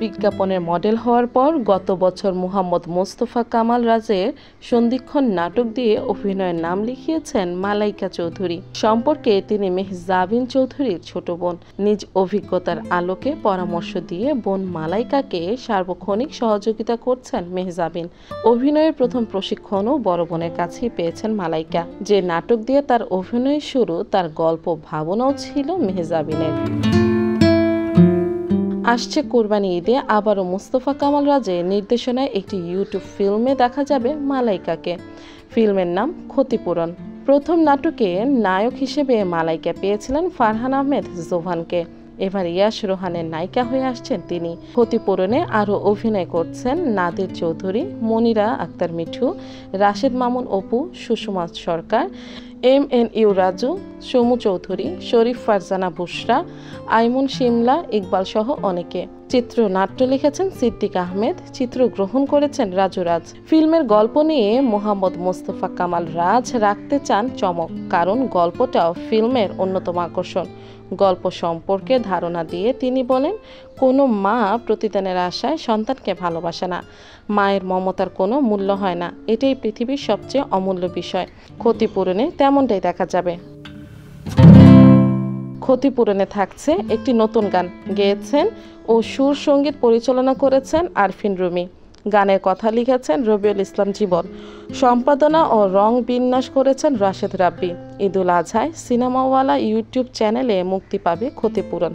বিজ্ঞাপনের মডেল হওয়ার পর গত বছর মোহাম্মদ মোস্তফা কামাল রাজের সন্ধিক্ষণ নাটক দিয়ে অভিনয়ের নাম লিখিয়েছেন মালাইকা চৌধুরী। সম্পর্কে তিনি মেহজাবিন চৌধুরীর ছোট বোন। নিজ অভিজ্ঞতার আলোকে পরামর্শ দিয়ে বোন মালাইকাকে সার্বক্ষণিক সহযোগিতা করছেন মেহজাবিন। অভিনয়ের প্রথম প্রশিক্ষণও বড় বোনের কাছেই পেয়েছেন মালাইকা। যে নাটক দিয়ে তার অভিনয় শুরু, তার গল্প ভাবনাও ছিল মেহজাবিনের। আসছে কোরবানি ঈদে আবারও মোস্তফা কামাল রাজের নির্দেশনায় একটি ইউটিউব ফিল্মে দেখা যাবে মালাইকাকে। ফিল্মের নাম ক্ষতিপূরণ। প্রথম নাটকে নায়ক হিসেবে মালাইকা পেয়েছিলেন ফারহান আহমেদ জোভানকে। এবার ইয়াশ রোহানের নায়িকা হয়ে আসছেন তিনি। ক্ষতিপূরণে আরও অভিনয় করছেন নাদির চৌধুরী, মনিরা আক্তার মিঠু, রাশেদ মামুন অপু, সুষমা সরকার, MNU রাজু, সমু চৌধুরী, শরীফ ফারজানা বুশরা, আইমন শিমলা, ইকবাল সহ অনেকে। চিত্রনাট্য লিখেছেন সিদ্দিক আহমেদ, চিত্রগ্রহণ করেছেন রাজু রাজ। ফিল্মের গল্প নিয়ে মোহাম্মদ মোস্তফা কামাল রাজ রাখতে চান চমক, কারণ গল্পটাও ফিল্মের অন্যতম আকর্ষণ। গল্প সম্পর্কে ধারণা দিয়ে তিনি বলেন, কোনো মা প্রতিদানের আশায় সন্তানকে ভালোবাসে না। মায়ের মমতার কোনো মূল্য হয় না, এটাই পৃথিবীর সবচেয়ে অমূল্য বিষয়। ক্ষতিপূরণে তেমনটাই দেখা যাবে। ক্ষতিপূরণে থাকছে একটি নতুন গান, গেয়েছেন ও সুর সঙ্গীত পরিচালনা করেছেন আরফিন রুমি। গানের কথা লিখেছেন রবিউল ইসলাম জীবন। সম্পাদনা ও রং বিন্যাস করেছেন রাশেদ রাব্বি। ঈদুল আজহায় সিনেমাওয়ালা ইউটিউব চ্যানেলে মুক্তি পাবে ক্ষতিপূরণ।